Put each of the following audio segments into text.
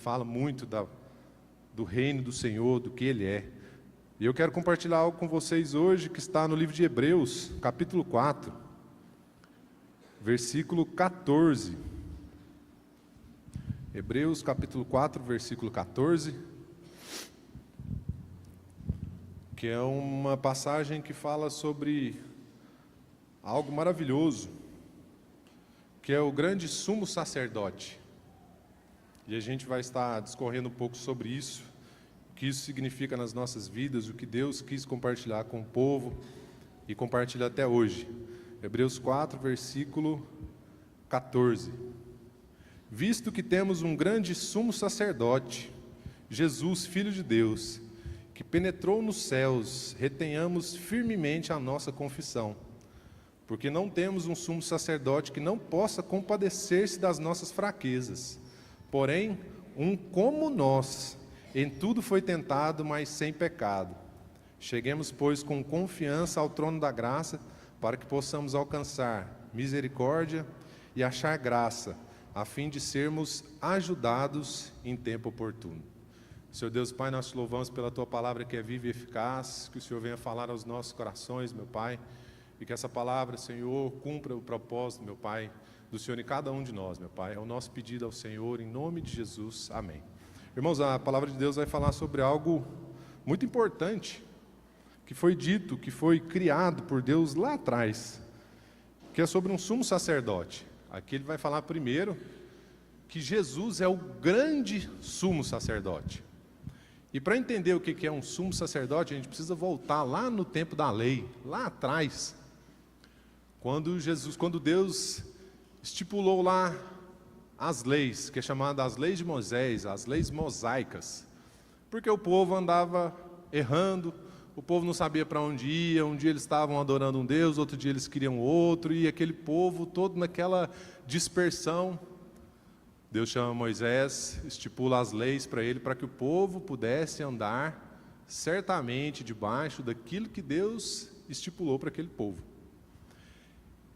fala muito do reino do Senhor, do que Ele é. E eu quero compartilhar algo com vocês hoje que está no livro de Hebreus, capítulo 4, versículo 14. Hebreus, capítulo 4, versículo 14, que é uma passagem que fala sobre algo maravilhoso, que é o grande sumo sacerdote. E a gente vai estar discorrendo um pouco sobre isso, o que isso significa nas nossas vidas, o que Deus quis compartilhar com o povo e compartilha até hoje. Hebreus 4, versículo 14. Visto que temos um grande sumo sacerdote, Jesus, Filho de Deus, que penetrou nos céus, retenhamos firmemente a nossa confissão, porque não temos um sumo sacerdote que não possa compadecer-se das nossas fraquezas, porém, um como nós, em tudo foi tentado, mas sem pecado. Cheguemos, pois, com confiança ao trono da graça, para que possamos alcançar misericórdia e achar graça, a fim de sermos ajudados em tempo oportuno. Senhor Deus, Pai, nós te louvamos pela Tua palavra que é viva e eficaz, que o Senhor venha falar aos nossos corações, meu Pai, e que essa palavra, Senhor, cumpra o propósito, meu Pai, do Senhor em cada um de nós, meu Pai. É o nosso pedido ao Senhor, em nome de Jesus. Amém. Irmãos, a palavra de Deus vai falar sobre algo muito importante, que foi dito, que foi criado por Deus lá atrás, que é sobre um sumo sacerdote. Aqui ele vai falar primeiro que Jesus é o grande sumo sacerdote. E para entender o que é um sumo sacerdote, a gente precisa voltar lá no tempo da lei, lá atrás, quando Deus estipulou lá as leis, que é chamada as leis de Moisés, as leis mosaicas, porque o povo andava errando, o povo não sabia para onde ia, um dia eles estavam adorando um Deus, outro dia eles queriam outro, e aquele povo todo naquela dispersão. Deus chama Moisés, estipula as leis para ele, para que o povo pudesse andar certamente debaixo daquilo que Deus estipulou para aquele povo.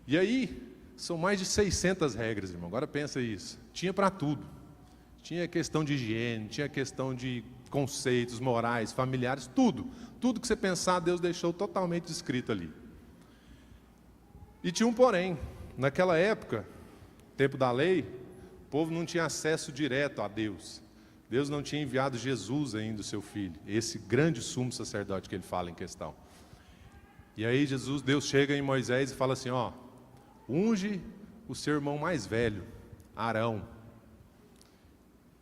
E aí, são mais de 600 regras, irmão. Agora pensa isso. Tinha para tudo. Tinha questão de higiene, tinha questão de conceitos morais, familiares, tudo. Tudo que você pensar, Deus deixou totalmente descrito ali. E tinha um porém. Naquela época, tempo da lei, o povo não tinha acesso direto a Deus. Deus não tinha enviado Jesus ainda, o seu Filho. Esse grande sumo sacerdote que ele fala em questão. E aí Deus chega em Moisés e fala assim, ó, unge o seu irmão mais velho, Arão.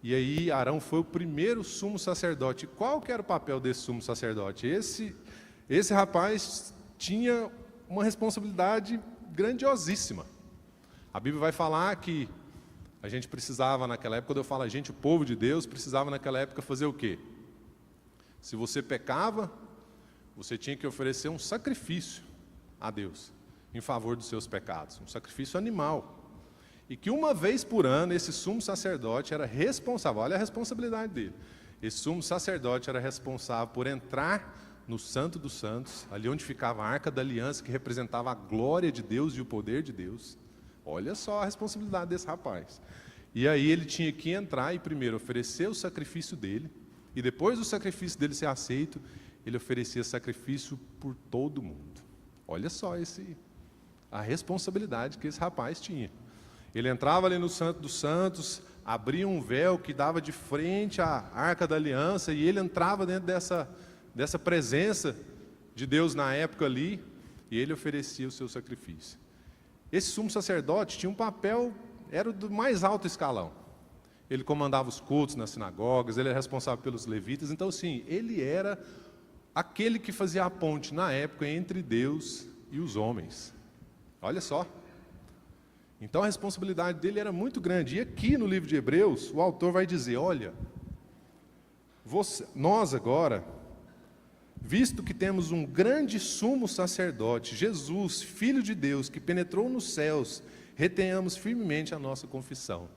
E aí Arão foi o primeiro sumo sacerdote. Qual que era o papel desse sumo sacerdote? Esse rapaz tinha uma responsabilidade grandiosíssima. A Bíblia vai falar que a gente precisava naquela época, quando eu falo a gente, o povo de Deus, precisava naquela época fazer o quê? Se você pecava, você tinha que oferecer um sacrifício a Deus em favor dos seus pecados, um sacrifício animal. E que uma vez por ano, esse sumo sacerdote era responsável, olha a responsabilidade dele, esse sumo sacerdote era responsável por entrar no Santo dos Santos, ali onde ficava a Arca da Aliança, que representava a glória de Deus e o poder de Deus. Olha só a responsabilidade desse rapaz. E aí ele tinha que entrar e primeiro oferecer o sacrifício dele, e depois do sacrifício dele ser aceito, ele oferecia sacrifício por todo mundo. Olha só a responsabilidade que esse rapaz tinha. Ele entrava ali no Santo dos Santos, abria um véu que dava de frente à Arca da Aliança, e ele entrava dentro dessa presença de Deus na época ali, e ele oferecia o seu sacrifício. Esse sumo sacerdote tinha um papel, era do mais alto escalão. Ele comandava os cultos nas sinagogas, ele era responsável pelos levitas, então sim, ele era aquele que fazia a ponte na época entre Deus e os homens. Olha só. Então a responsabilidade dele era muito grande. E aqui no livro de Hebreus, o autor vai dizer, olha, nós agora, visto que temos um grande sumo sacerdote, Jesus, Filho de Deus, que penetrou nos céus, retenhamos firmemente a nossa confissão.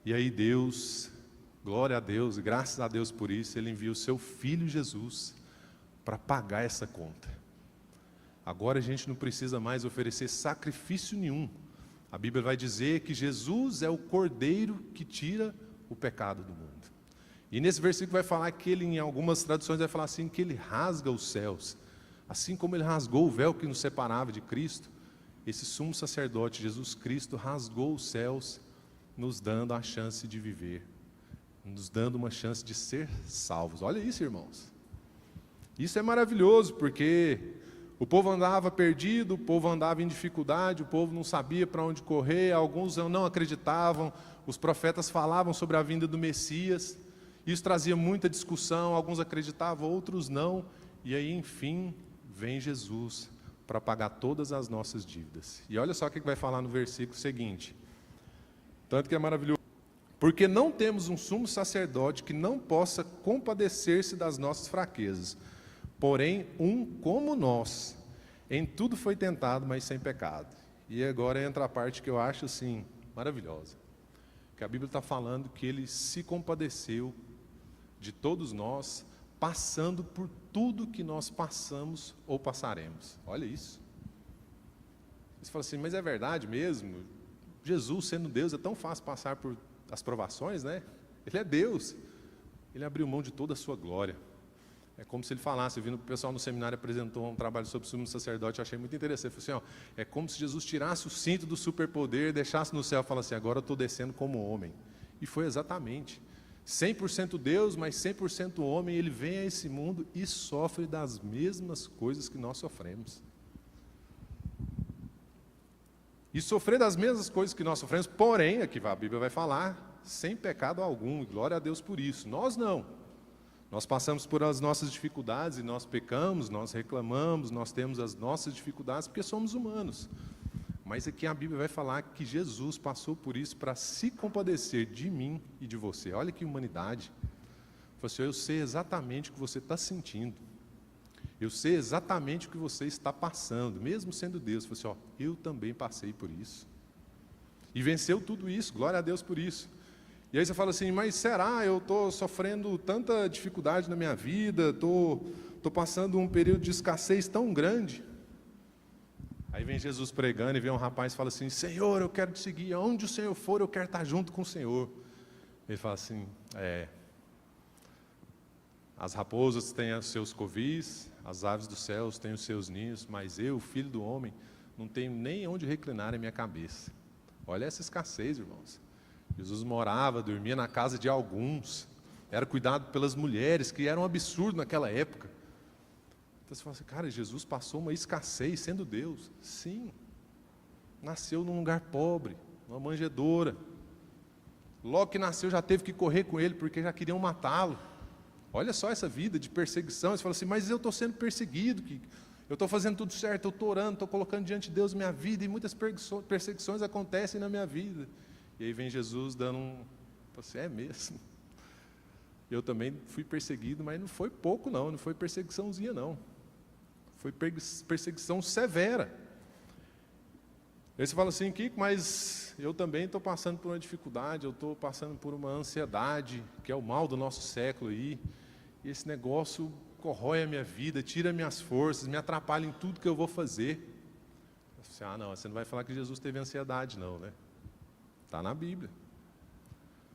E aí Deus, glória a Deus, e graças a Deus por isso, Ele envia o seu Filho Jesus para pagar essa conta. Agora a gente não precisa mais oferecer sacrifício nenhum. A Bíblia vai dizer que Jesus é o Cordeiro que tira o pecado do mundo. E nesse versículo vai falar que ele, em algumas traduções, vai falar assim, que ele rasga os céus. Assim como ele rasgou o véu que nos separava de Cristo, esse sumo sacerdote, Jesus Cristo, rasgou os céus, nos dando a chance de viver, nos dando uma chance de ser salvos. Olha isso, irmãos. Isso é maravilhoso, porque o povo andava perdido, o povo andava em dificuldade, o povo não sabia para onde correr, alguns não acreditavam, os profetas falavam sobre a vinda do Messias, isso trazia muita discussão, alguns acreditavam, outros não, e aí, enfim, vem Jesus para pagar todas as nossas dívidas. E olha só o que vai falar no versículo seguinte, tanto que é maravilhoso. Porque não temos um sumo sacerdote que não possa compadecer-se das nossas fraquezas, porém um como nós, em tudo foi tentado, mas sem pecado. E agora entra a parte que eu acho assim, maravilhosa, que a Bíblia está falando que ele se compadeceu de todos nós, passando por tudo que nós passamos ou passaremos. Olha isso. Você fala assim, mas é verdade mesmo? Jesus, sendo Deus, é tão fácil passar por as provações, né? Ele é Deus. Ele abriu mão de toda a sua glória. É como se ele falasse, eu vi o pessoal no seminário apresentou um trabalho sobre o sumo sacerdote, eu achei muito interessante. Eu falei assim, ó, é como se Jesus tirasse o cinto do superpoder, deixasse no céu e falasse assim, agora eu estou descendo como homem. E foi exatamente. 100% Deus, mas 100% homem, ele vem a esse mundo e sofre das mesmas coisas que nós sofremos. E sofrer das mesmas coisas que nós sofremos, porém, aqui a Bíblia vai falar, sem pecado algum, e glória a Deus por isso. Nós não. Nós passamos por as nossas dificuldades e nós pecamos, nós reclamamos, nós temos as nossas dificuldades porque somos humanos. Mas aqui a Bíblia vai falar que Jesus passou por isso para se compadecer de mim e de você. Olha que humanidade. Assim, eu sei exatamente o que você está sentindo. Eu sei exatamente o que você está passando, mesmo sendo Deus. Assim, ó, eu também passei por isso. E venceu tudo isso, glória a Deus por isso. E aí você fala assim, mas será? Eu estou sofrendo tanta dificuldade na minha vida, estou passando um período de escassez tão grande. Aí vem Jesus pregando e vem um rapaz e fala assim, Senhor, eu quero te seguir, aonde o Senhor for, eu quero estar junto com o Senhor. Ele fala assim, as raposas têm os seus covis, as aves dos céus têm os seus ninhos, mas eu, filho do homem, não tenho nem onde reclinar a minha cabeça. Olha essa escassez, irmãos. Jesus morava, dormia na casa de alguns, era cuidado pelas mulheres, que era um absurdo naquela época. Então você fala assim, cara, Jesus passou uma escassez sendo Deus. Sim, nasceu num lugar pobre, numa manjedoura. Logo que nasceu já teve que correr com ele, porque já queriam matá-lo. Olha só essa vida de perseguição. Você fala assim, mas eu estou sendo perseguido, eu estou fazendo tudo certo, eu estou orando, estou colocando diante de Deus minha vida, e muitas perseguições acontecem na minha vida. E aí vem Jesus dando você é mesmo. Eu também fui perseguido, mas não foi pouco não foi perseguiçãozinha não. Foi perseguição severa. Aí você fala assim, Kiko, mas eu também estou passando por uma dificuldade, eu estou passando por uma ansiedade, que é o mal do nosso século aí, e esse negócio corrói a minha vida, tira minhas forças, me atrapalha em tudo que eu vou fazer. Você, não, você não vai falar que Jesus teve ansiedade não, né? Está na Bíblia.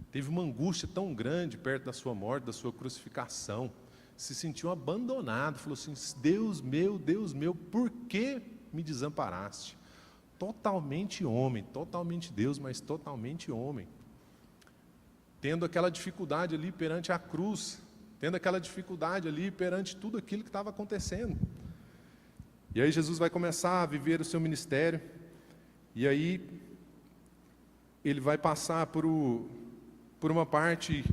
Teve uma angústia tão grande perto da sua morte, da sua crucificação, se sentiu abandonado, falou assim, Deus meu, por que me desamparaste? Totalmente homem, totalmente Deus, mas totalmente homem. Tendo aquela dificuldade ali perante a cruz, tendo aquela dificuldade ali perante tudo aquilo que estava acontecendo. E aí Jesus vai começar a viver o seu ministério, e aí ele vai passar por uma parte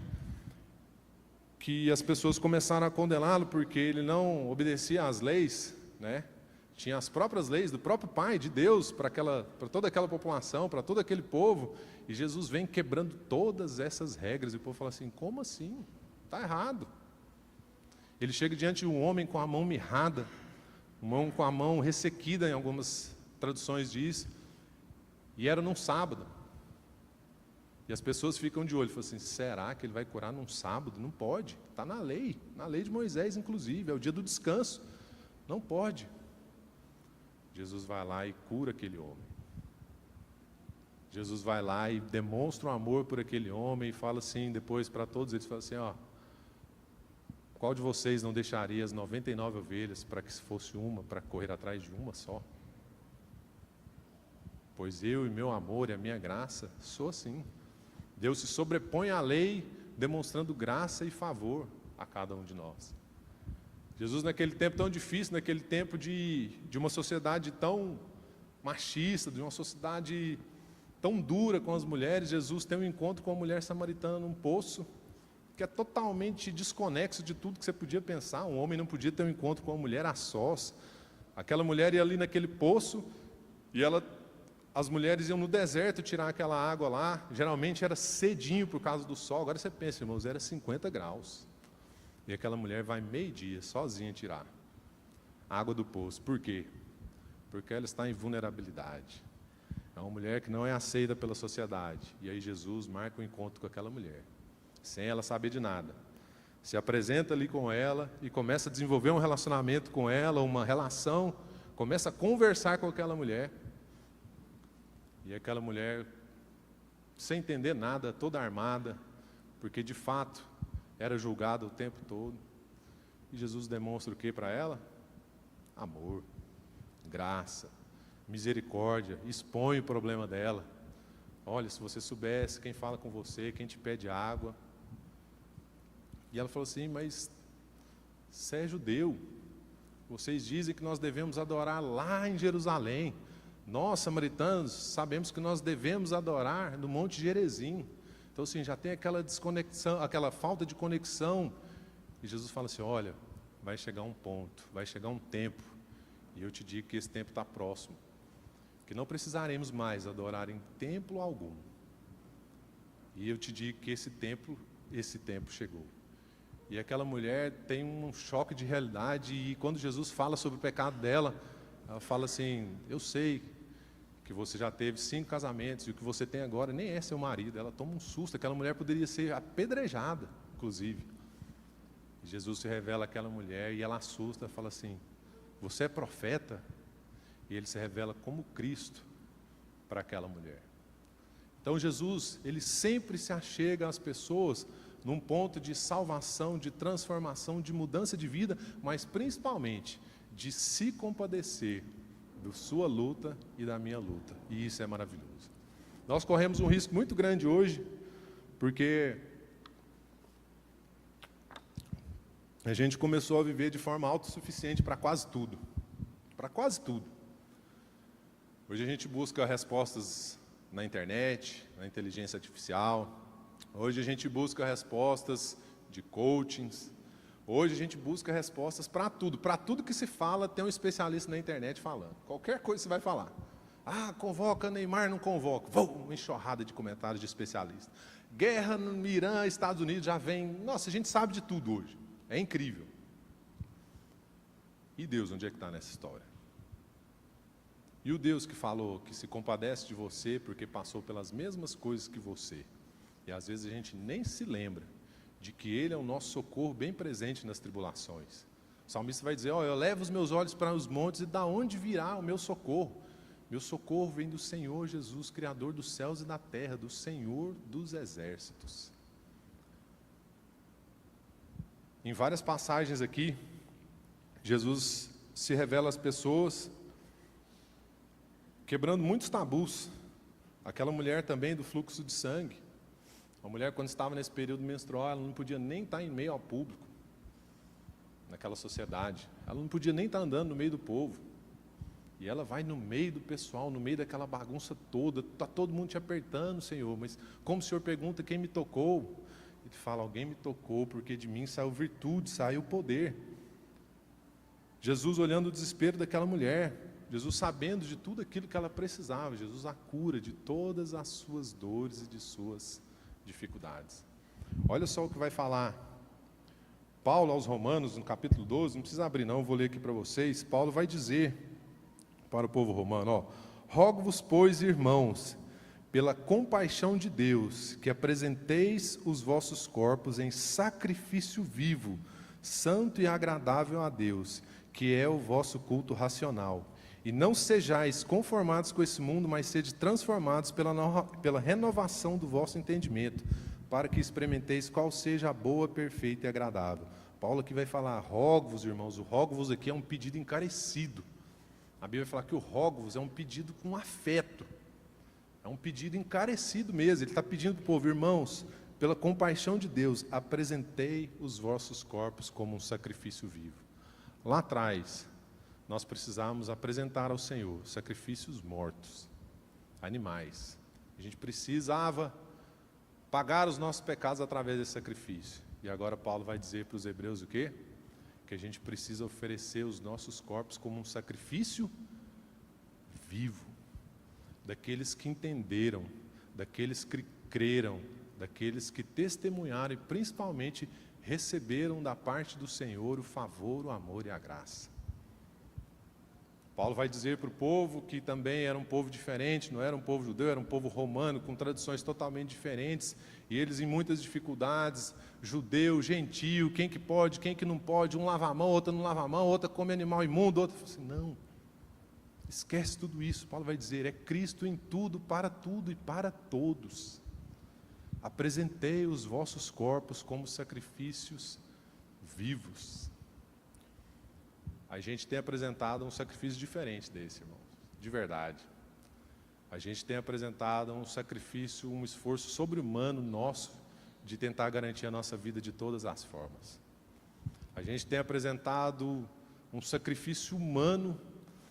que as pessoas começaram a condená-lo porque ele não obedecia às leis, né? Tinha as próprias leis do próprio Pai, de Deus, para toda aquela população, para todo aquele povo, e Jesus vem quebrando todas essas regras, e o povo fala assim, como assim? Está errado. Ele chega diante de um homem com a mão mirrada, com a mão ressequida, em algumas traduções diz, e era num sábado. E as pessoas ficam de olho, falam assim, será que ele vai curar num sábado? Não pode, está na lei de Moisés inclusive, é o dia do descanso, não pode. Jesus vai lá e cura aquele homem. Jesus vai lá e demonstra um amor por aquele homem e fala assim, depois para todos eles, fala assim, ó, qual de vocês não deixaria as 99 ovelhas para que fosse uma, para correr atrás de uma só? Pois eu e meu amor e a minha graça sou assim. Deus se sobrepõe à lei, demonstrando graça e favor a cada um de nós. Jesus, naquele tempo tão difícil, naquele tempo de uma sociedade tão machista, de uma sociedade tão dura com as mulheres, Jesus tem um encontro com uma mulher samaritana num poço, que é totalmente desconexo de tudo que você podia pensar. Um homem não podia ter um encontro com uma mulher a sós. Aquela mulher ia ali naquele poço, e as mulheres iam no deserto tirar aquela água lá, geralmente era cedinho por causa do sol. Agora você pensa, irmãos, era 50 graus. E aquela mulher vai meio-dia, sozinha, tirar a água do poço. Por quê? Porque ela está em vulnerabilidade. É uma mulher que não é aceita pela sociedade. E aí Jesus marca um encontro com aquela mulher, sem ela saber de nada. Se apresenta ali com ela e começa a desenvolver um relacionamento com ela, uma relação, começa a conversar com aquela mulher. E aquela mulher, sem entender nada, toda armada, porque de fato era julgada o tempo todo. E Jesus demonstra o que para ela? Amor, graça, misericórdia, expõe o problema dela. Olha, se você soubesse quem fala com você, quem te pede água. E ela falou assim, mas você é judeu, vocês dizem que nós devemos adorar lá em Jerusalém. Nós, samaritanos, sabemos que nós devemos adorar no Monte Gerizim. Então, assim, já tem aquela desconexão, aquela falta de conexão. E Jesus fala assim, olha, vai chegar um ponto, vai chegar um tempo, e eu te digo que esse tempo está próximo, que não precisaremos mais adorar em templo algum. E eu te digo que esse tempo chegou. E aquela mulher tem um choque de realidade, e quando Jesus fala sobre o pecado dela, ela fala assim, eu sei que você já teve 5 casamentos, e o que você tem agora nem é seu marido. Ela toma um susto, aquela mulher poderia ser apedrejada, inclusive. E Jesus se revela àquela mulher, e ela assusta, fala assim, você é profeta? E ele se revela como Cristo para aquela mulher. Então Jesus, ele sempre se achega às pessoas num ponto de salvação, de transformação, de mudança de vida, mas principalmente de se compadecer da sua luta e da minha luta. E isso é maravilhoso. Nós corremos um risco muito grande hoje, porque a gente começou a viver de forma autossuficiente para quase tudo. Para quase tudo. Hoje a gente busca respostas na internet, na inteligência artificial. Hoje a gente busca respostas de coachings. Hoje a gente busca respostas para tudo. Para tudo que se fala, tem um especialista na internet falando. Qualquer coisa você vai falar. Ah, convoca Neymar, não convoca. Uma enxurrada de comentários de especialistas. Guerra no Irã, Estados Unidos, já vem. Nossa, a gente sabe de tudo hoje. É incrível. E Deus, onde é que está nessa história? E o Deus que falou que se compadece de você porque passou pelas mesmas coisas que você. E às vezes a gente nem se lembra de que Ele é o nosso socorro bem presente nas tribulações. O salmista vai dizer, eu levo os meus olhos para os montes, e da onde virá o meu socorro? Meu socorro vem do Senhor Jesus, Criador dos céus e da terra, do Senhor dos exércitos. Em várias passagens aqui, Jesus se revela às pessoas, quebrando muitos tabus. Aquela mulher também do fluxo de sangue. Uma mulher, quando estava nesse período menstrual, ela não podia nem estar em meio ao público, naquela sociedade. Ela não podia nem estar andando no meio do povo. E ela vai no meio do pessoal, no meio daquela bagunça toda. Está todo mundo te apertando, Senhor. Mas como o Senhor pergunta quem me tocou? Ele fala, alguém me tocou, porque de mim saiu virtude, saiu poder. Jesus olhando o desespero daquela mulher. Jesus sabendo de tudo aquilo que ela precisava. Jesus a cura de todas as suas dores e de suas dificuldades. Olha só o que vai falar Paulo aos Romanos, no capítulo 12, não precisa abrir não, eu vou ler aqui para vocês. Paulo vai dizer para o povo romano, rogo-vos, pois, irmãos, pela compaixão de Deus, que apresenteis os vossos corpos em sacrifício vivo, santo e agradável a Deus, que é o vosso culto racional. E não sejais conformados com esse mundo, mas sede transformados pela renovação do vosso entendimento, para que experimenteis qual seja a boa, perfeita e agradável. Paulo aqui vai falar, rogo-vos, irmãos, o rogo-vos aqui é um pedido encarecido. A Bíblia vai falar que o rogo-vos é um pedido com afeto, é um pedido encarecido mesmo. Ele está pedindo para o povo, irmãos, pela compaixão de Deus, apresentei os vossos corpos como um sacrifício vivo. Lá atrás, nós precisávamos apresentar ao Senhor sacrifícios mortos, animais. A gente precisava pagar os nossos pecados através desse sacrifício. E agora Paulo vai dizer para os hebreus o quê? Que a gente precisa oferecer os nossos corpos como um sacrifício vivo, daqueles que entenderam, daqueles que creram, daqueles que testemunharam e principalmente receberam da parte do Senhor o favor, o amor e a graça. Paulo vai dizer para o povo que também era um povo diferente, não era um povo judeu, era um povo romano, com tradições totalmente diferentes, e eles em muitas dificuldades, judeu, gentio, quem que pode, quem que não pode, um lava a mão, outro não lava a mão, outra come animal imundo, outro fala assim, não, esquece tudo isso. Paulo vai dizer, é Cristo em tudo e para todos. Apresentei os vossos corpos como sacrifícios vivos. A gente tem apresentado um sacrifício diferente desse, irmãos, de verdade. A gente tem apresentado um sacrifício, um esforço sobre-humano nosso, de tentar garantir a nossa vida de todas as formas. A gente tem apresentado um sacrifício humano,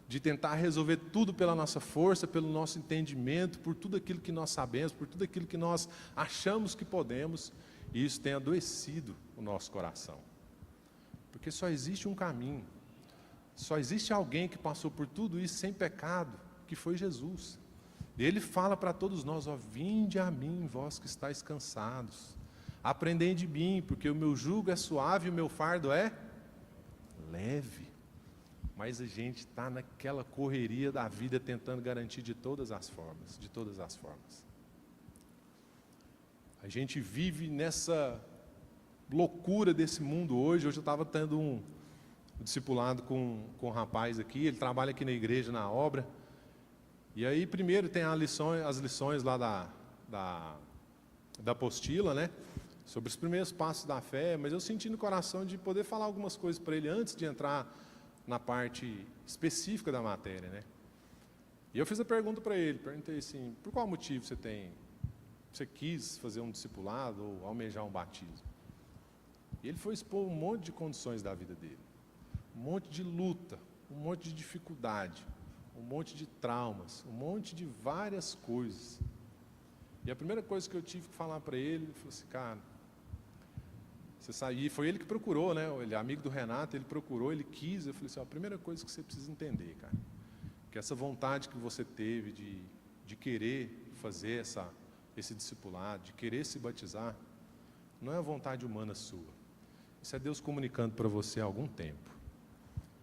de tentar resolver tudo pela nossa força, pelo nosso entendimento, por tudo aquilo que nós sabemos, por tudo aquilo que nós achamos que podemos, e isso tem adoecido o nosso coração. Porque só existe um caminho. Só existe alguém que passou por tudo isso sem pecado, que foi Jesus. E Ele fala para todos nós, ó, vinde a mim, vós que estáis cansados, aprendei de mim, porque o meu jugo é suave e o meu fardo é leve. Mas a gente está naquela correria da vida, tentando garantir de todas as formas, de todas as formas. A gente vive nessa loucura desse mundo hoje. Hoje eu estava tendo um discipulado com um rapaz aqui, ele trabalha aqui na igreja, na obra, e aí primeiro tem as lições lá da apostila, né, sobre os primeiros passos da fé, mas eu senti no coração de poder falar algumas coisas para ele antes de entrar na parte específica da matéria, né. E eu fiz a pergunta para ele, perguntei assim, por qual motivo você quis fazer um discipulado ou almejar um batismo? E ele foi expor um monte de condições da vida dele. Um monte de luta, um monte de dificuldade, um monte de traumas, um monte de várias coisas. E a primeira coisa que eu tive que falar para ele, ele falou assim, cara, você sabe, e foi ele que procurou, né? Ele é amigo do Renato, ele procurou, ele quis. Eu falei assim, ó, a primeira coisa que você precisa entender, cara, que essa vontade que você teve de querer fazer esse discipulado, de querer se batizar, não é a vontade humana sua. Isso é Deus comunicando para você há algum tempo.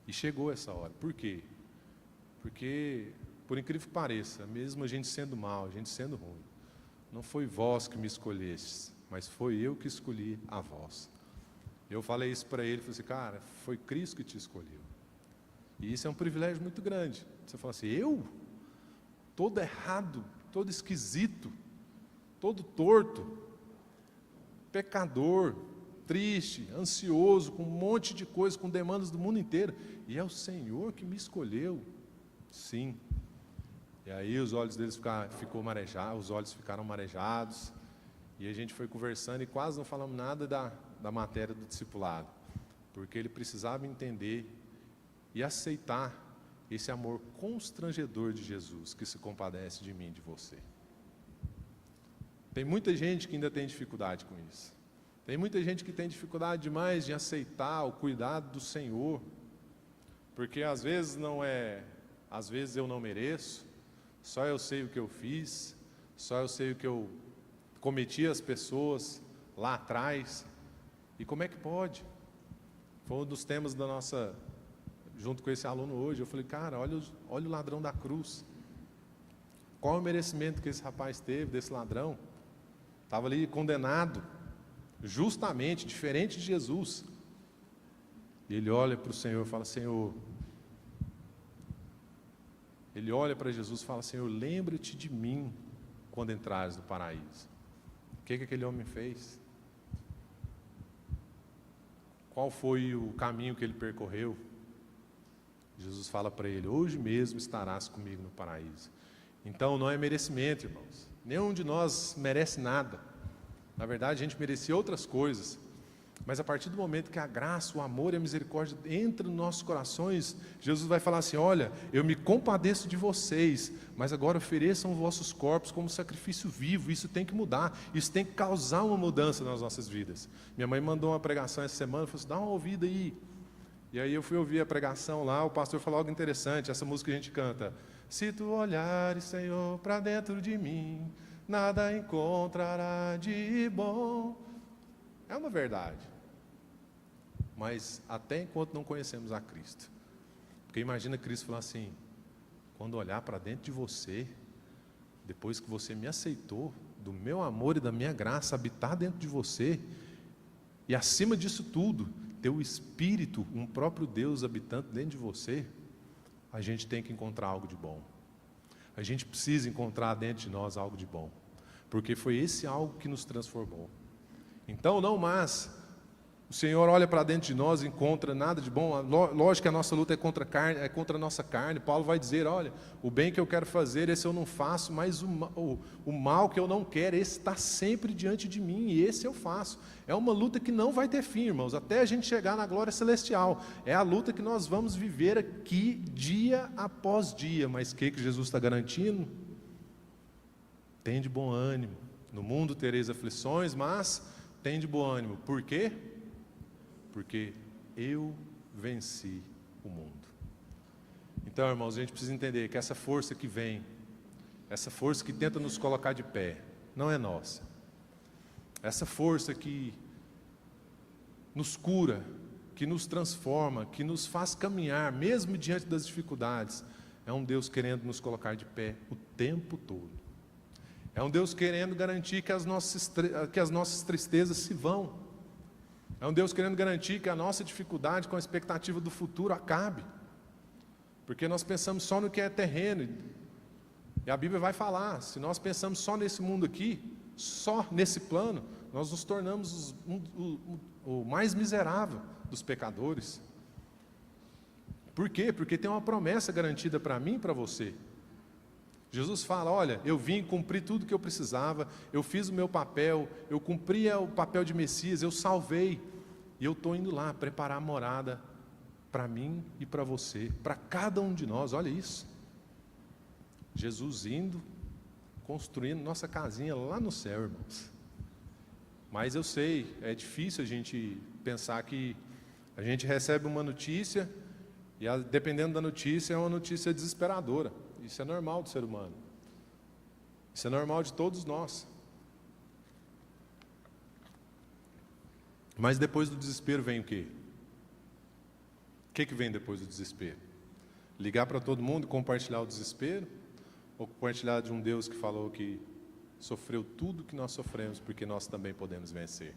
E chegou essa hora. Por quê? Porque, por incrível que pareça, mesmo a gente sendo mal, a gente sendo ruim, não foi vós que me escolhestes, mas foi eu que escolhi a vós. Eu falei isso para ele, falei assim, cara, foi Cristo que te escolheu. E isso é um privilégio muito grande. Você fala assim, eu? Todo errado, todo esquisito, todo torto, pecador, triste, ansioso, com um monte de coisas, com demandas do mundo inteiro, e é o Senhor que me escolheu. Sim. E aí os olhos deles ficaram marejados, e a gente foi conversando e quase não falamos nada da matéria do discipulado, porque ele precisava entender e aceitar esse amor constrangedor de Jesus, que se compadece de mim e de você. Tem muita gente que ainda tem dificuldade com isso. Tem muita gente que tem dificuldade demais de aceitar o cuidado do Senhor, porque às vezes eu não mereço, só eu sei o que eu fiz, só eu sei o que eu cometi às pessoas lá atrás, e como é que pode? Foi um dos temas da nossa, junto com esse aluno hoje, eu falei, cara, olha o ladrão da cruz, qual é o merecimento que esse rapaz teve, desse ladrão? Estava ali condenado, justamente, diferente de Jesus. E ele olha para o Senhor e fala, Senhor, ele olha para Jesus e fala: Senhor, lembra-te de mim quando entrares no paraíso. O que aquele homem fez? Qual foi o caminho que ele percorreu? Jesus fala para ele: hoje mesmo estarás comigo no paraíso. Então não é merecimento, irmãos. Nenhum de nós merece nada. Na verdade, a gente merecia outras coisas. Mas a partir do momento que a graça, o amor e a misericórdia entram nos nossos corações, Jesus vai falar assim: olha, eu me compadeço de vocês, mas agora ofereçam os vossos corpos como sacrifício vivo. Isso tem que mudar, isso tem que causar uma mudança nas nossas vidas. Minha mãe mandou uma pregação essa semana, falou assim: dá uma ouvida aí. E aí eu fui ouvir a pregação lá, o pastor falou algo interessante, essa música que a gente canta: se tu olhares, Senhor, para dentro de mim, nada encontrará de bom. É uma verdade, mas até enquanto não conhecemos a Cristo. Porque imagina Cristo falar assim: quando olhar para dentro de você, depois que você me aceitou, do meu amor e da minha graça habitar dentro de você, e acima disso tudo, ter o Espírito, um próprio Deus habitando dentro de você, a gente tem que encontrar algo de bom. A gente precisa encontrar dentro de nós algo de bom, porque foi esse algo que nos transformou. Então, não mais o Senhor olha para dentro de nós e encontra nada de bom. Lógico que a nossa luta é contra a carne, é contra a nossa carne. Paulo vai dizer: olha, o bem que eu quero fazer, esse eu não faço, mas o mal que eu não quero, esse está sempre diante de mim, e esse eu faço. É uma luta que não vai ter fim, irmãos, até a gente chegar na glória celestial. É a luta que nós vamos viver aqui, dia após dia. Mas o que Jesus está garantindo? Tem de bom ânimo. No mundo tereis aflições, mas tem de bom ânimo. Por quê? Porque eu venci o mundo. Então, irmãos, a gente precisa entender que essa força que vem, essa força que tenta nos colocar de pé, não é nossa. Essa força que nos cura, que nos transforma, que nos faz caminhar, mesmo diante das dificuldades, é um Deus querendo nos colocar de pé o tempo todo. É um Deus querendo garantir que as nossas tristezas se vão. É um Deus querendo garantir que a nossa dificuldade com a expectativa do futuro acabe. Porque nós pensamos só no que é terreno. E a Bíblia vai falar: se nós pensamos só nesse mundo aqui, só nesse plano, nós nos tornamos o mais miserável dos pecadores. Por quê? Porque tem uma promessa garantida para mim e para você. Jesus fala: olha, eu vim cumprir tudo que eu precisava, eu fiz o meu papel, eu cumpri o papel de Messias, eu salvei, e eu estou indo lá preparar a morada para mim e para você, para cada um de nós. Olha isso, Jesus indo, construindo nossa casinha lá no céu, irmãos. Mas eu sei, é difícil a gente pensar que a gente recebe uma notícia, e dependendo da notícia, é uma notícia desesperadora. Isso é normal do ser humano. Isso é normal de todos nós. Mas depois do desespero vem o quê? O que vem depois do desespero? Ligar para todo mundo e compartilhar o desespero? Ou compartilhar de um Deus que falou que sofreu tudo que nós sofremos, porque nós também podemos vencer?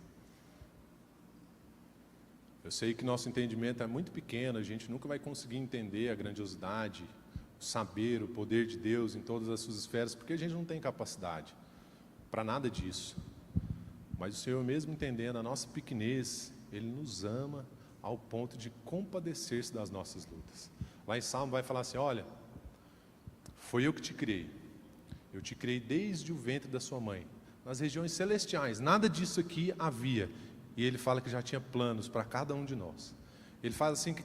Eu sei que nosso entendimento é muito pequeno, a gente nunca vai conseguir entender a grandiosidade, o saber, o poder de Deus em todas as suas esferas, porque a gente não tem capacidade para nada disso. Mas o Senhor, mesmo entendendo a nossa pequenez, Ele nos ama ao ponto de compadecer-se das nossas lutas. Lá em Salmo vai falar assim: olha, foi eu que te criei, eu te criei desde o ventre da sua mãe, nas regiões celestiais, nada disso aqui havia, e Ele fala que já tinha planos para cada um de nós. Ele faz assim que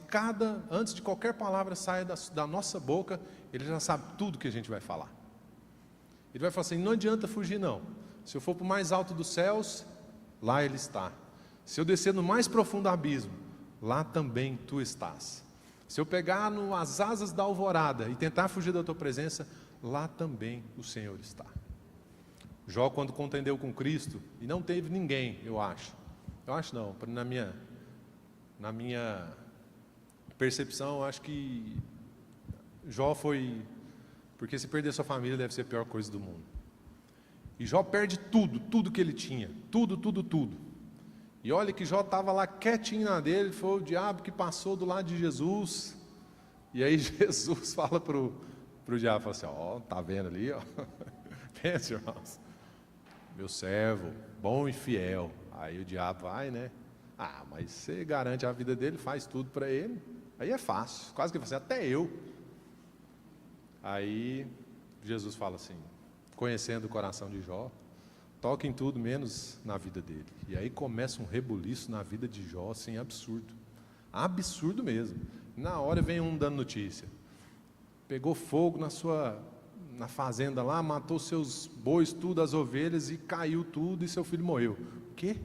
antes de qualquer palavra saia da nossa boca, Ele já sabe tudo que a gente vai falar. Ele vai falar assim: não adianta fugir não, se eu for para o mais alto dos céus, lá Ele está. Se eu descer no mais profundo abismo, lá também Tu estás. Se eu pegar nas asas da alvorada e tentar fugir da Tua presença, lá também o Senhor está. Jó, quando contendeu com Cristo, e não teve ninguém, eu acho não, na minha percepção, eu acho que Jó foi, porque se perder sua família deve ser a pior coisa do mundo. E Jó perde tudo que ele tinha, tudo. E olha que Jó estava lá quietinho na dele, foi o diabo que passou do lado de Jesus. E aí Jesus fala para o diabo, fala assim, ó, tá vendo ali, ó? Pensa, irmãos, meu servo, bom e fiel. Aí o diabo vai, né? Ah, mas você garante a vida dele, faz tudo para ele. Aí é fácil, quase que você, até eu. Aí Jesus fala assim, conhecendo o coração de Jó, toca em tudo menos na vida dele. E aí começa um rebuliço na vida de Jó, assim, absurdo. Absurdo mesmo. Na hora vem um dando notícia. Pegou fogo na fazenda lá, matou seus bois, tudo, as ovelhas, e caiu tudo, e seu filho morreu. O quê?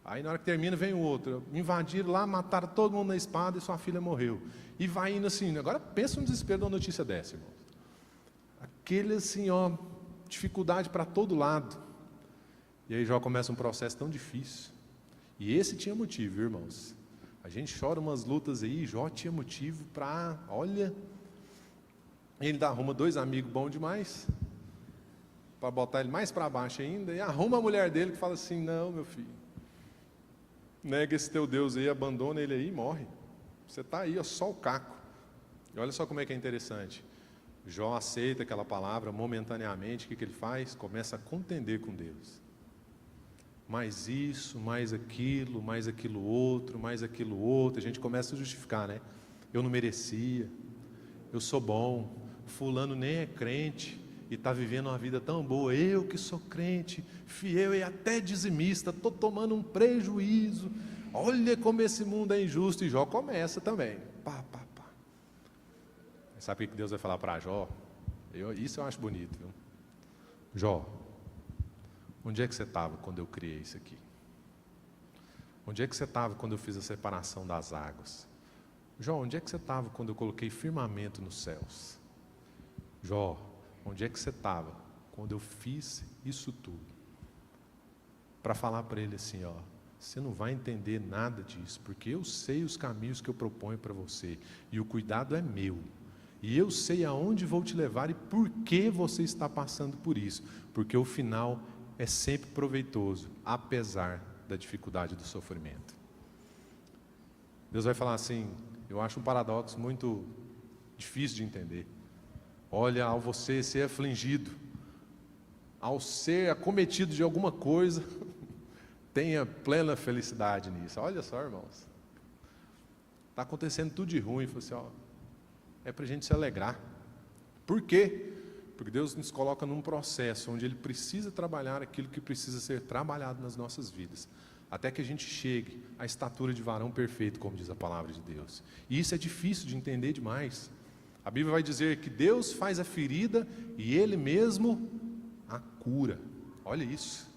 Aí na hora que termina vem o outro. Invadiram lá, mataram todo mundo na espada e sua filha morreu. E vai indo assim. Agora pensa no desespero de uma notícia dessa, irmão. Aquele assim, ó, dificuldade para todo lado. E aí Jó começa um processo tão difícil. E esse tinha motivo, viu, irmãos? A gente chora umas lutas aí, Jó tinha motivo para, olha, ele arruma 2 amigos bons demais, para botar ele mais para baixo ainda, e arruma a mulher dele que fala assim, não, meu filho, nega esse teu Deus aí, abandona ele aí e morre. Você está aí, ó, só o caco. E olha só como é que é interessante. Jó aceita aquela palavra momentaneamente, o que ele faz? Começa a contender com Deus. Mais isso, mais aquilo outro, mais aquilo outro. A gente começa a justificar, né? Eu não merecia, eu sou bom, fulano nem é crente e está vivendo uma vida tão boa. Eu que sou crente, fiel e até dizimista, estou tomando um prejuízo. Olha como esse mundo é injusto. E Jó começa também. Pá. Sabe o que Deus vai falar para Jó? Isso eu acho bonito, viu? Jó, onde é que você estava quando eu criei isso aqui? Onde é que você estava quando eu fiz a separação das águas? Jó, onde é que você estava quando eu coloquei firmamento nos céus? Jó, onde é que você estava quando eu fiz isso tudo? Para falar para ele assim, ó, você não vai entender nada disso, porque eu sei os caminhos que eu proponho para você, e o cuidado é meu. E eu sei aonde vou te levar e por que você está passando por isso. Porque o final é sempre proveitoso, apesar da dificuldade do sofrimento. Deus vai falar assim, eu acho um paradoxo muito difícil de entender. Olha, ao você ser afligido, ao ser acometido de alguma coisa, tenha plena felicidade nisso. Olha só, irmãos. Está acontecendo tudo de ruim. Fala assim, ó, é para a gente se alegrar. Por quê? Porque Deus nos coloca num processo onde Ele precisa trabalhar aquilo que precisa ser trabalhado nas nossas vidas, até que a gente chegue à estatura de varão perfeito, como diz a palavra de Deus. E isso é difícil de entender demais. A Bíblia vai dizer que Deus faz a ferida e Ele mesmo a cura. Olha isso.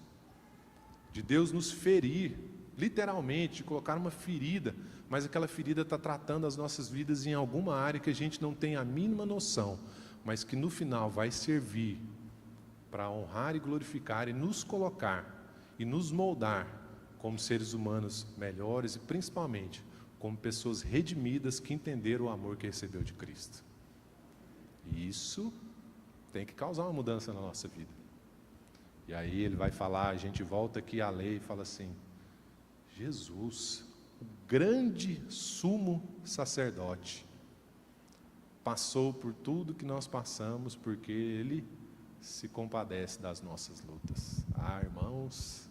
De Deus nos ferir, literalmente, de colocar uma ferida, mas aquela ferida está tratando as nossas vidas em alguma área que a gente não tem a mínima noção, mas que no final vai servir para honrar e glorificar e nos colocar e nos moldar como seres humanos melhores e principalmente como pessoas redimidas que entenderam o amor que recebeu de Cristo. E isso tem que causar uma mudança na nossa vida. E aí ele vai falar, a gente volta aqui à lei e fala assim, Jesus, o grande sumo sacerdote, passou por tudo que nós passamos, porque Ele se compadece das nossas lutas. Ah, irmãos,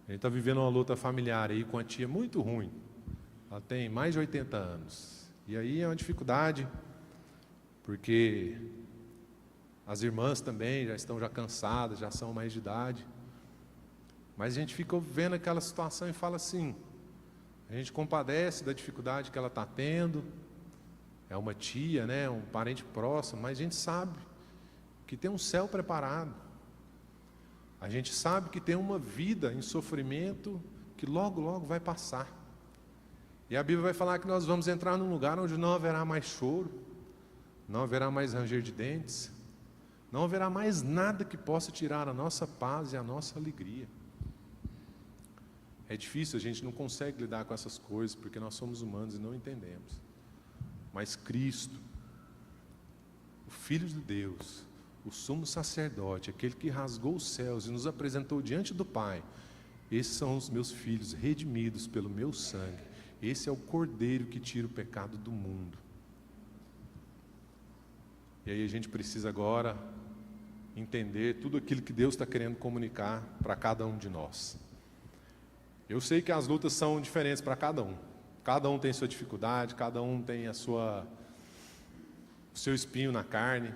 a gente está vivendo uma luta familiar aí com a tia muito ruim. Ela tem mais de 80 anos. E aí é uma dificuldade, porque as irmãs também já estão cansadas, já são mais de idade. Mas a gente fica vendo aquela situação e fala assim, a gente compadece da dificuldade que ela está tendo, é uma tia, né, um parente próximo, mas a gente sabe que tem um céu preparado. A gente sabe que tem uma vida em sofrimento que logo, logo vai passar. E a Bíblia vai falar que nós vamos entrar num lugar onde não haverá mais choro, não haverá mais ranger de dentes, não haverá mais nada que possa tirar a nossa paz e a nossa alegria. É difícil, a gente não consegue lidar com essas coisas, porque nós somos humanos e não entendemos. Mas Cristo, o Filho de Deus, o sumo sacerdote, aquele que rasgou os céus e nos apresentou diante do Pai, esses são os meus filhos redimidos pelo meu sangue. Esse é o Cordeiro que tira o pecado do mundo. E aí a gente precisa agora entender tudo aquilo que Deus está querendo comunicar para cada um de nós. Eu sei que as lutas são diferentes para cada um. Cada um tem sua dificuldade, cada um tem o seu espinho na carne.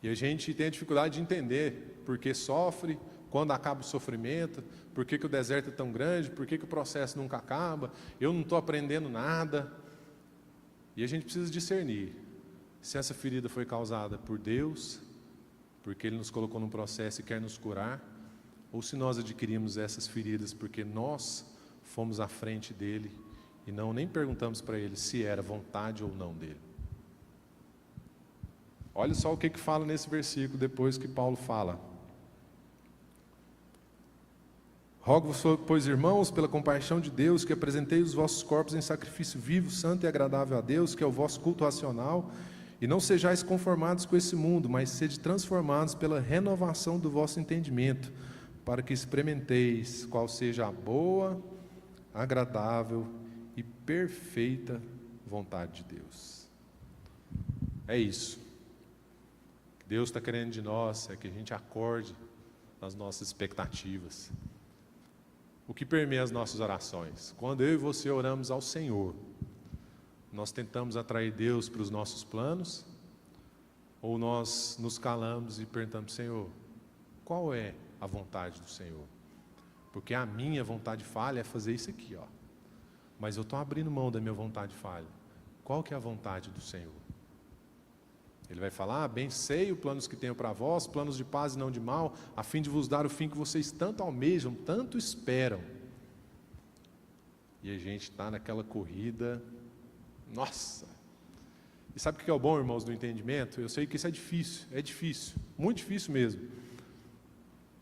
E a gente tem a dificuldade de entender por que sofre, quando acaba o sofrimento, por que o deserto é tão grande, por que o processo nunca acaba, eu não estou aprendendo nada. E a gente precisa discernir se essa ferida foi causada por Deus, porque Ele nos colocou num processo e quer nos curar, ou se nós adquirimos essas feridas porque nós fomos à frente dEle e nem perguntamos para Ele se era vontade ou não dEle. Olha só o que fala nesse versículo depois que Paulo fala. Rogo-vos, pois, irmãos, pela compaixão de Deus, que apresenteis os vossos corpos em sacrifício vivo, santo e agradável a Deus, que é o vosso culto racional, e não sejais conformados com esse mundo, mas sede transformados pela renovação do vosso entendimento, para que experimenteis qual seja a boa, agradável e perfeita vontade de Deus. É isso. O que Deus está querendo de nós é que a gente acorde nas nossas expectativas. O que permeia as nossas orações? Quando eu e você oramos ao Senhor, nós tentamos atrair Deus para os nossos planos, ou nós nos calamos e perguntamos: Senhor, qual é a vontade do Senhor? Porque a minha vontade falha é fazer isso aqui, ó. Mas eu estou abrindo mão da minha vontade falha. Qual que é a vontade do Senhor? Ele vai falar: bem sei os planos que tenho para vós, planos de paz e não de mal, a fim de vos dar o fim que vocês tanto almejam, tanto esperam. E a gente está naquela corrida, nossa! E sabe o que é o bom, irmãos, do entendimento? Eu sei que isso é difícil, muito difícil mesmo.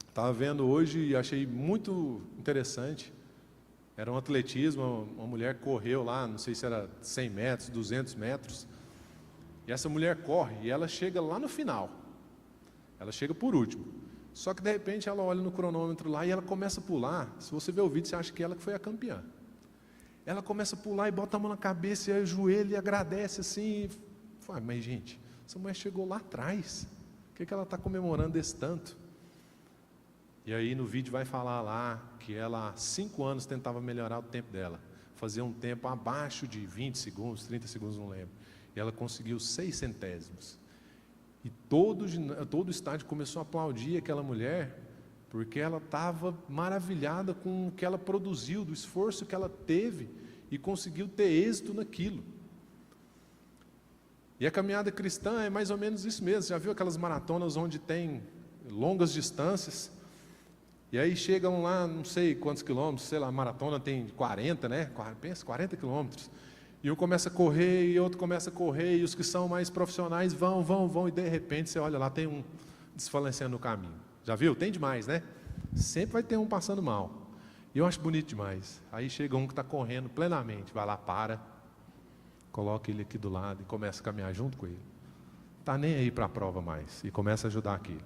Estava vendo hoje e achei muito interessante. Era um atletismo, uma mulher correu lá, não sei se era 100 metros, 200 metros. E essa mulher corre e ela chega lá no final. Ela chega por último. Só que de repente ela olha no cronômetro lá e ela começa a pular. Se você ver o vídeo, você acha que ela que foi a campeã. Ela começa a pular e bota a mão na cabeça e aí o joelho e agradece assim. Fala: mas gente, essa mulher chegou lá atrás. O que ela está comemorando desse tanto? E aí no vídeo vai falar lá que ela há 5 anos tentava melhorar o tempo dela. Fazia um tempo abaixo de 20 segundos, 30 segundos, não lembro. E ela conseguiu 6 centésimos. E todo o estádio começou a aplaudir aquela mulher, porque ela estava maravilhada com o que ela produziu, do esforço que ela teve, e conseguiu ter êxito naquilo. E a caminhada cristã é mais ou menos isso mesmo. Você já viu aquelas maratonas onde tem longas distâncias? E aí chegam lá, não sei quantos quilômetros, sei lá, a maratona tem 40, né? Pensa, 40 quilômetros. E um começa a correr, e outro começa a correr, e os que são mais profissionais vão, e de repente você olha lá, tem um desfalecendo no caminho. Já viu? Tem demais, né? Sempre vai ter um passando mal. E eu acho bonito demais. Aí chega um que está correndo plenamente, vai lá, para, coloca ele aqui do lado e começa a caminhar junto com ele. Está nem aí para a prova mais, e começa a ajudar aquele.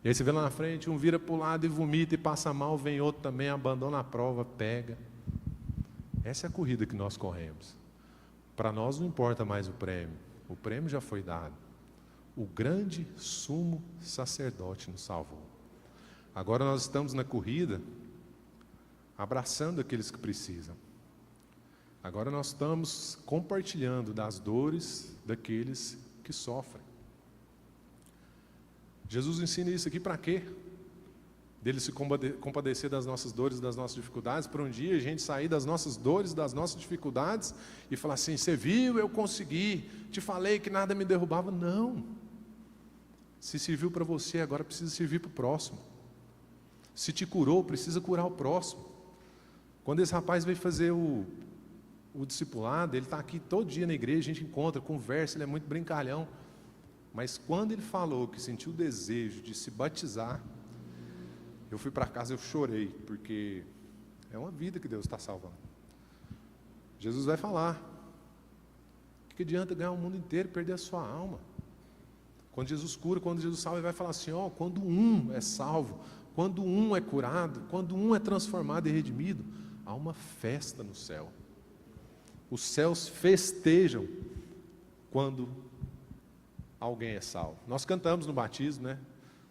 E aí você vê lá na frente, um vira para o lado e vomita e passa mal, vem outro também, abandona a prova, pega. Essa é a corrida que nós corremos. Para nós não importa mais o prêmio já foi dado. O grande sumo sacerdote nos salvou. Agora nós estamos na corrida, abraçando aqueles que precisam. Agora nós estamos compartilhando das dores daqueles que sofrem. Jesus ensina isso aqui para quê? Dele se compadecer das nossas dores, das nossas dificuldades, para um dia a gente sair das nossas dores, das nossas dificuldades e falar assim: você viu, eu consegui, te falei que nada me derrubava. Não. Se serviu para você, agora precisa servir para o próximo. Se te curou, precisa curar o próximo. Quando esse rapaz veio fazer o discipulado, ele está aqui todo dia na igreja, a gente encontra, conversa, ele é muito brincalhão. Mas quando ele falou que sentiu o desejo de se batizar, eu fui para casa e eu chorei, porque é uma vida que Deus está salvando. Jesus vai falar: o que adianta ganhar o mundo inteiro e perder a sua alma? Quando Jesus cura, quando Jesus salva, ele vai falar assim: quando um é salvo, quando um é curado, quando um é transformado e redimido, há uma festa no céu. Os céus festejam quando alguém é salvo. Nós cantamos no batismo, né?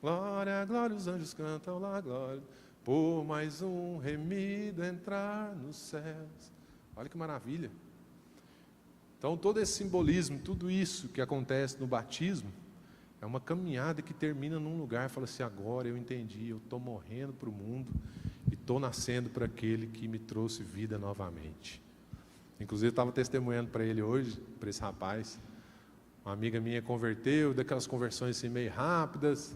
Glória, glória, os anjos cantam lá, glória, por mais um remido entrar nos céus. Olha que maravilha. Então, todo esse simbolismo, tudo isso que acontece no batismo, é uma caminhada que termina num lugar e fala assim, agora eu entendi, eu estou morrendo para o mundo e estou nascendo para aquele que me trouxe vida novamente. Inclusive, eu estava testemunhando para ele hoje, para esse rapaz, uma amiga minha converteu, daquelas conversões assim meio rápidas,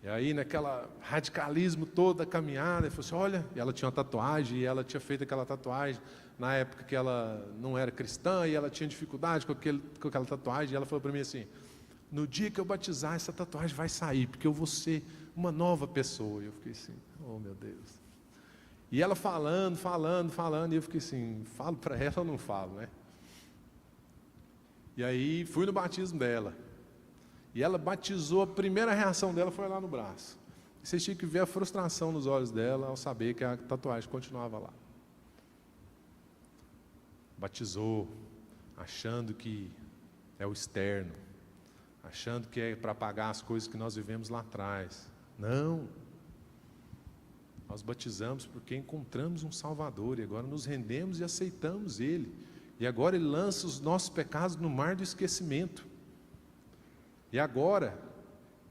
e aí naquela radicalismo todo da caminhada, ele falou assim, olha, e ela tinha uma tatuagem, e ela tinha feito aquela tatuagem na época que ela não era cristã, e ela tinha dificuldade com aquela tatuagem, e ela falou para mim assim, no dia que eu batizar, essa tatuagem vai sair, porque eu vou ser uma nova pessoa. E eu fiquei assim, oh meu Deus. E ela falando, e eu fiquei assim, falo para ela ou não falo, né? E aí fui no batismo dela. E ela batizou, a primeira reação dela foi lá no braço. E vocês tinham que ver a frustração nos olhos dela ao saber que a tatuagem continuava lá. Batizou, achando que é o externo, achando que é para pagar as coisas que nós vivemos lá atrás. Não. Nós batizamos porque encontramos um Salvador e agora nos rendemos e aceitamos Ele. E agora Ele lança os nossos pecados no mar do esquecimento. E agora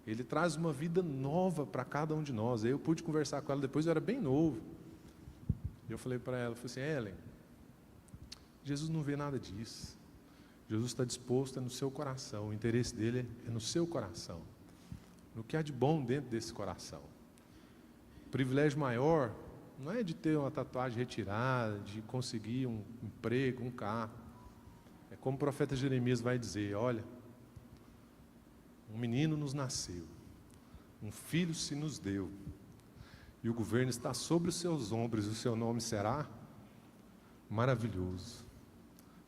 Ele traz uma vida nova para cada um de nós. Aí eu pude conversar com ela depois, eu era bem novo. E eu falei para ela, falei assim, Ellen, Jesus não vê nada disso. Jesus está disposto no seu coração, o interesse dele é no seu coração, no que há de bom dentro desse coração. O privilégio maior não é de ter uma tatuagem retirada, de conseguir um emprego, um carro. É como o profeta Jeremias vai dizer, olha, um menino nos nasceu, um filho se nos deu, e o governo está sobre os seus ombros, e o seu nome será maravilhoso,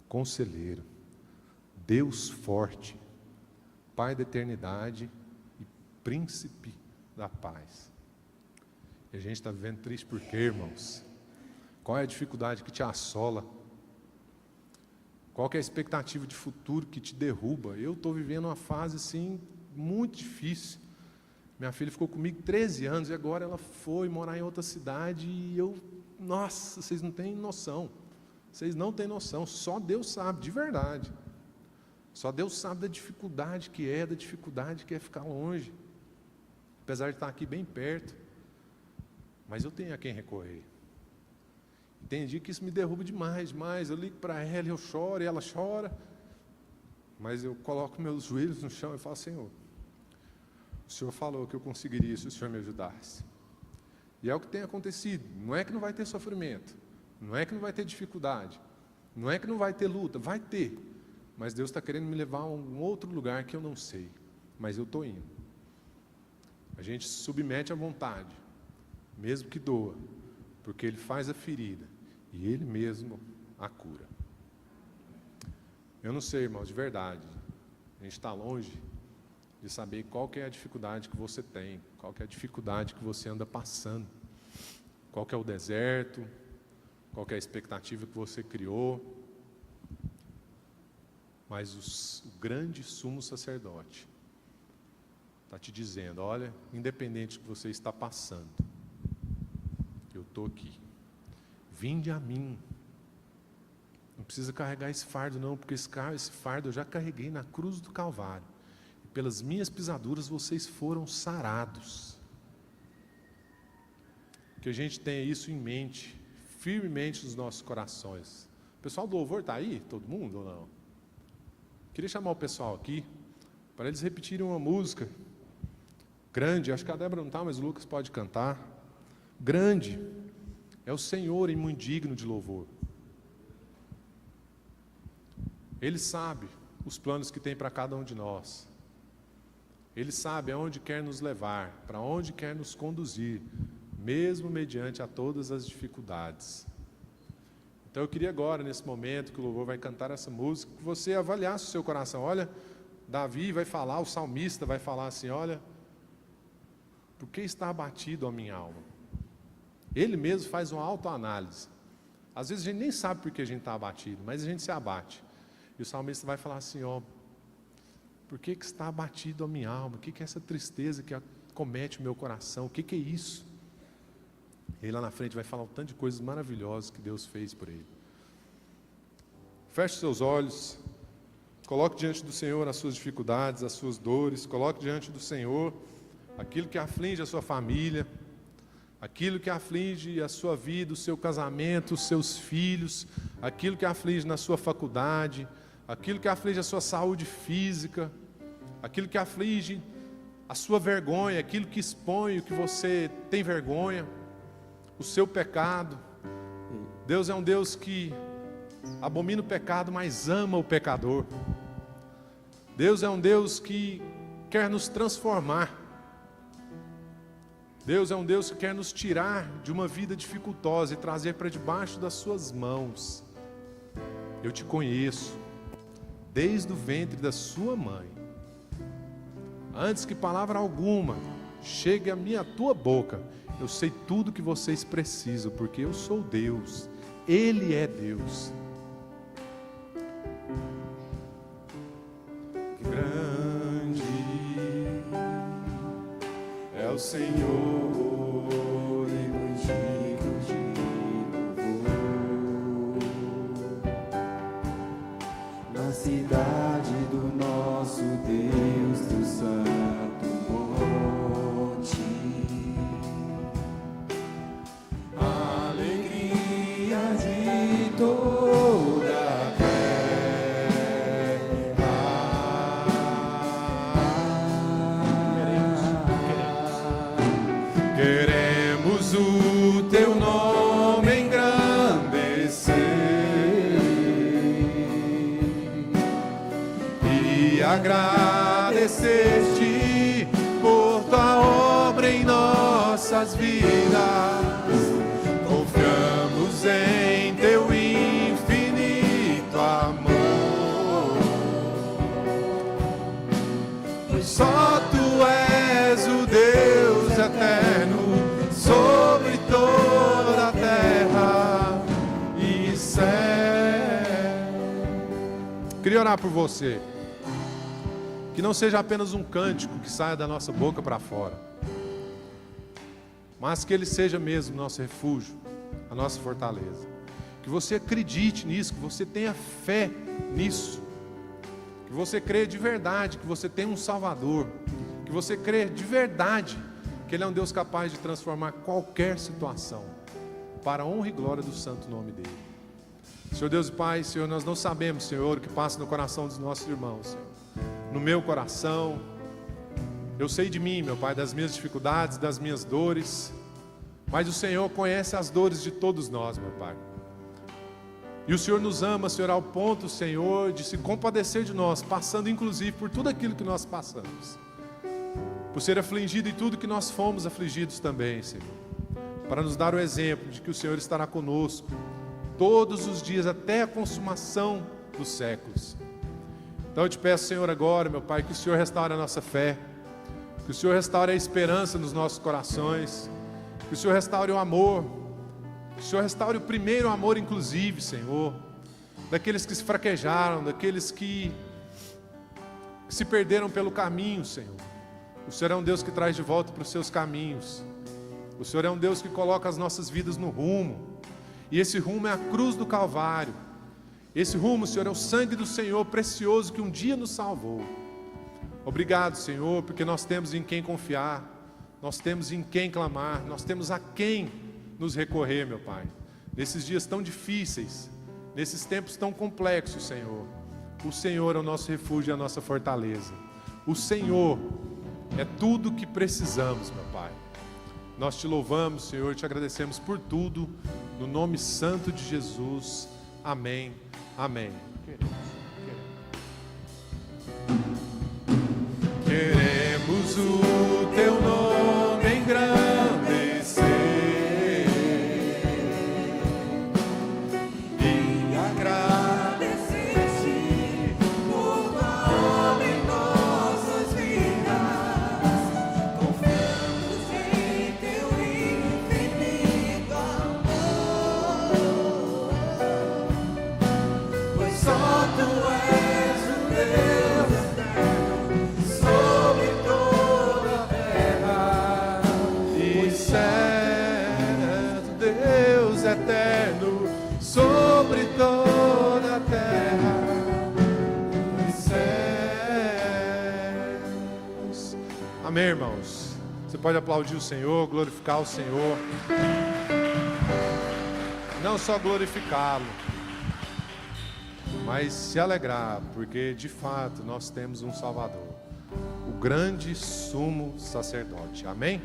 conselheiro, Deus forte, Pai da eternidade e príncipe da paz. E a gente está vivendo triste por quê, irmãos? Qual é a dificuldade que te assola? Qual que é a expectativa de futuro que te derruba? Eu estou vivendo uma fase assim, muito difícil. Minha filha ficou comigo 13 anos e agora ela foi morar em outra cidade e eu, nossa, vocês não têm noção. Vocês não têm noção, só Deus sabe, de verdade. Só Deus sabe da dificuldade que é ficar longe. Apesar de estar aqui bem perto. Mas eu tenho a quem recorrer. Entendi que isso me derruba demais. Eu ligo para ela, eu choro, e ela chora. Mas eu coloco meus joelhos no chão e falo, Senhor, o Senhor falou que eu conseguiria se o Senhor me ajudasse. E é o que tem acontecido. Não é que não vai ter sofrimento. Não é que não vai ter dificuldade. Não é que não vai ter luta. Vai ter. Mas Deus está querendo me levar a um outro lugar que eu não sei. Mas eu estou indo. A gente se submete à vontade, mesmo que doa, porque Ele faz a ferida e Ele mesmo a cura. Eu não sei, irmãos, de verdade. A gente está longe de saber qual que é a dificuldade que você tem, qual que é a dificuldade que você anda passando, qual que é o deserto, qual que é a expectativa que você criou. Mas o grande sumo sacerdote está te dizendo, olha, independente do que você está passando, eu estou aqui. Vinde a mim. Não precisa carregar esse fardo não, porque esse fardo eu já carreguei na cruz do Calvário. E pelas minhas pisaduras vocês foram sarados. Que a gente tenha isso em mente, firmemente nos nossos corações. O pessoal do louvor está aí? Todo mundo ou não? Queria chamar o pessoal aqui, para eles repetirem uma música grande, acho que a Débora não está, mas o Lucas pode cantar. Grande é o Senhor e muito digno de louvor. Ele sabe os planos que tem para cada um de nós. Ele sabe aonde quer nos levar, para onde quer nos conduzir, mesmo mediante a todas as dificuldades. Então eu queria agora, nesse momento que o louvor vai cantar essa música, que você avaliasse o seu coração. Olha, Davi vai falar, o salmista vai falar assim, olha, por que está abatido a minha alma? Ele mesmo faz uma autoanálise. Às vezes a gente nem sabe por que a gente está abatido, mas a gente se abate. E o salmista vai falar assim, ó, Por que está abatido a minha alma? O que é essa tristeza que acomete o meu coração? O que é isso? E aí lá na frente vai falar um tanto de coisas maravilhosas que Deus fez por ele. Feche seus olhos, coloque diante do Senhor as suas dificuldades, as suas dores, coloque diante do Senhor aquilo que aflige a sua família, aquilo que aflige a sua vida, o seu casamento, os seus filhos, aquilo que aflige na sua faculdade, aquilo que aflige a sua saúde física, aquilo que aflige a sua vergonha, aquilo que expõe o que você tem vergonha, o seu pecado. Deus é um Deus que abomina o pecado, mas ama o pecador. Deus é um Deus que quer nos transformar. Deus é um Deus que quer nos tirar de uma vida dificultosa e trazer para debaixo das suas mãos. Eu te conheço desde o ventre da sua mãe. Antes que palavra alguma chegue à tua boca, eu sei tudo que vocês precisam, porque eu sou Deus, Ele é Deus. Grande é o Senhor, e muito digno de louvor. Na cidade do nosso Deus, do santo monte, a alegria de toda a terra. Queremos o teu nome engrandecer e agradecer-te por tua obra em nossas vidas. Confiamos em teu infinito amor, pois só tu és o Deus eterno sobre toda a terra e céu. Queria orar por você. Que não seja apenas um cântico que saia da nossa boca para fora, mas que ele seja mesmo nosso refúgio, a nossa fortaleza. Que você acredite nisso, que você tenha fé nisso, que você creia de verdade que você tem um Salvador, que você creia de verdade que Ele é um Deus capaz de transformar qualquer situação para a honra e glória do santo nome dEle. Senhor Deus e Pai, Senhor, nós não sabemos, Senhor, o que passa no coração dos nossos irmãos, Senhor. No meu coração, eu sei de mim, meu Pai, das minhas dificuldades, das minhas dores, mas o Senhor conhece as dores de todos nós, meu Pai. E o Senhor nos ama, Senhor, ao ponto, Senhor, de se compadecer de nós, passando inclusive por tudo aquilo que nós passamos, por ser afligido em tudo que nós fomos afligidos também, Senhor, para nos dar o exemplo de que o Senhor estará conosco todos os dias até a consumação dos séculos. Então eu te peço, Senhor, agora, meu Pai, que o Senhor restaure a nossa fé, que o Senhor restaure a esperança nos nossos corações, que o Senhor restaure o amor, que o Senhor restaure o primeiro amor, inclusive, Senhor, daqueles que se fraquejaram, daqueles que se perderam pelo caminho, Senhor. O Senhor é um Deus que traz de volta para os seus caminhos. O Senhor é um Deus que coloca as nossas vidas no rumo, e esse rumo é a cruz do Calvário. Esse rumo, Senhor, é o sangue do Senhor precioso que um dia nos salvou. Obrigado, Senhor, porque nós temos em quem confiar, nós temos em quem clamar, nós temos a quem nos recorrer, meu Pai. Nesses dias tão difíceis, nesses tempos tão complexos, Senhor, o Senhor é o nosso refúgio e a nossa fortaleza. O Senhor é tudo o que precisamos, meu Pai. Nós te louvamos, Senhor, te agradecemos por tudo, no nome santo de Jesus. Amém. Amém. Queremos o teu nome engrandecer e agradecer-te por tua obra em nossas vidas. Confiamos em teu infinito amor, pois só tu és o Deus eterno eterno sobre toda a terra e céus. Amém, irmãos? Você pode aplaudir o Senhor, glorificar o Senhor. Não só glorificá-lo, mas se alegrar, porque de fato nós temos um Salvador, o grande sumo sacerdote. Amém?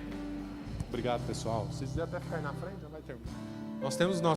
Obrigado, pessoal. Se quiser até ficar aí na frente, já vai terminar. Nós temos nosso